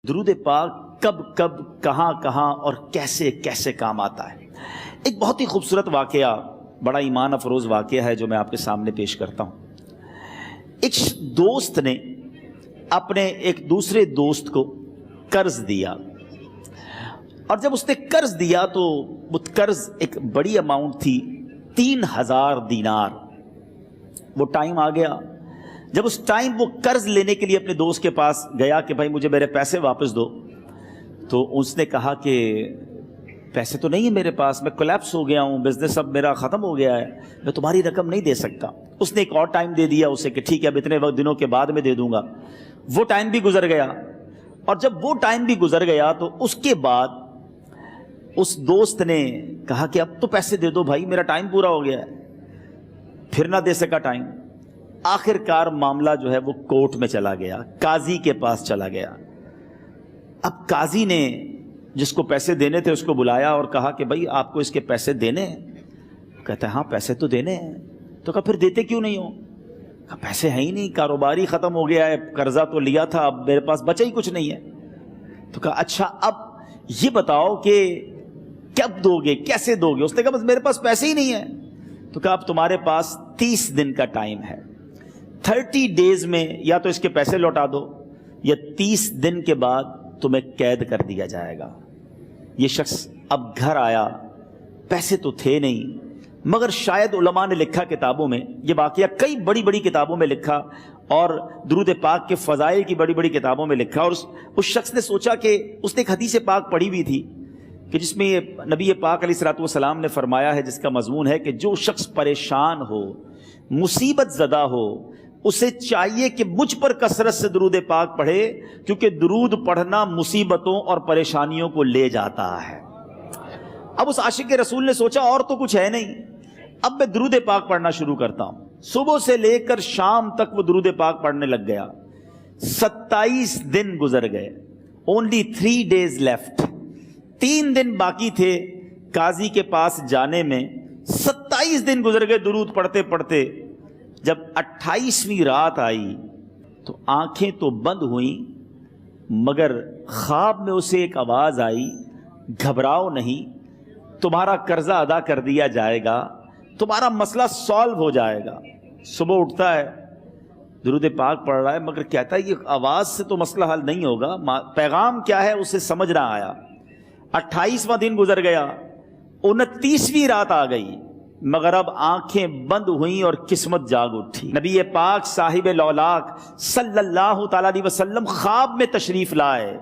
درود پاک کب کب کہاں کہاں اور کیسے کیسے کام آتا ہے۔ ایک بہت ہی خوبصورت واقعہ، بڑا ایمان افروز واقعہ ہے جو میں آپ کے سامنے پیش کرتا ہوں۔ ایک دوست نے اپنے ایک دوسرے دوست کو قرض دیا، اور جب اس نے قرض دیا تو وہ قرض ایک بڑی اماؤنٹ تھی، 3000 دینار۔ وہ ٹائم آ گیا جب اس ٹائم وہ قرض لینے کے لیے اپنے دوست کے پاس گیا کہ بھائی مجھے میرے پیسے واپس دو، تو اس نے کہا کہ پیسے تو نہیں ہے میرے پاس، میں کولیپس ہو گیا ہوں، بزنس اب میرا ختم ہو گیا ہے، میں تمہاری رقم نہیں دے سکتا۔ اس نے ایک اور ٹائم دے دیا اسے کہ ٹھیک ہے اب اتنے وقت دنوں کے بعد میں دے دوں گا۔ وہ ٹائم بھی گزر گیا، اور جب وہ ٹائم بھی گزر گیا تو اس کے بعد اس دوست نے کہا کہ اب تو پیسے دے دو بھائی، میرا ٹائم پورا ہو گیا ہے۔ پھر نہ دے سکا ٹائم۔ آخر کار معاملہ جو ہے وہ کورٹ میں چلا گیا، قاضی کے پاس چلا گیا۔ اب قاضی نے جس کو پیسے دینے تھے اس کو بلایا اور کہا کہ بھائی آپ کو اس کے پیسے دینے ہیں؟ کہتا ہے ہاں پیسے تو دینے ہیں۔ تو کہا پھر دیتے کیوں نہیں ہو؟ کہا پیسے ہیں ہی نہیں، کاروبار ہی ختم ہو گیا ہے، قرضہ تو لیا تھا، اب میرے پاس بچا ہی کچھ نہیں ہے۔ تو کہا اچھا اب یہ بتاؤ کہ کب دو گے، کیسے دو گے؟ اس نے کہا بس میرے پاس پیسے ہی نہیں ہیں۔ تو کہا اب تمہارے پاس 30 دن کا ٹائم ہے، 30 ڈیز میں یا تو اس کے پیسے لوٹا دو یا 30 دن کے بعد تمہیں قید کر دیا جائے گا۔ یہ شخص اب گھر آیا، پیسے تو تھے نہیں، مگر شاید علماء نے لکھا کتابوں میں، یہ واقعہ کئی بڑی بڑی کتابوں میں لکھا اور درود پاک کے فضائل کی بڑی بڑی کتابوں میں لکھا، اور اس شخص نے سوچا کہ اس نے ایک حدیث پاک پڑھی ہوئی تھی کہ جس میں یہ نبی پاک علیہ الصلوۃ والسلام نے فرمایا ہے، جس کا مضمون ہے کہ جو شخص پریشان ہو، مصیبت زدہ ہو، اسے چاہیے کہ مجھ پر کثرت سے درود پاک پڑھے، کیونکہ درود پڑھنا مصیبتوں اور پریشانیوں کو لے جاتا ہے۔ اب اس عاشق رسول نے سوچا اور تو کچھ ہے نہیں، اب میں درود پاک پڑھنا شروع کرتا ہوں۔ صبح سے لے کر شام تک وہ درود پاک پڑھنے لگ گیا۔ 27 دن گزر گئے، only 3 days left، 3 دن باقی تھے قاضی کے پاس جانے میں۔ 27 دن گزر گئے درود پڑھتے پڑھتے۔ جب 28ویں رات آئی تو آنکھیں تو بند ہوئیں، مگر خواب میں اسے ایک آواز آئی، گھبراؤ نہیں، تمہارا قرضہ ادا کر دیا جائے گا، تمہارا مسئلہ سالو ہو جائے گا۔ صبح اٹھتا ہے، درود پاک پڑھ رہا ہے، مگر کہتا ہے یہ آواز سے تو مسئلہ حل نہیں ہوگا، پیغام کیا ہے اسے سمجھ نہ آیا۔ 28واں دن گزر گیا، 29ویں رات آ گئی، مگر اب آنکھیں بند ہوئیں اور قسمت جاگ اٹھی۔ نبی پاک صاحب لولاک صلی اللہ تعالی علیہ وسلم خواب میں تشریف لائے۔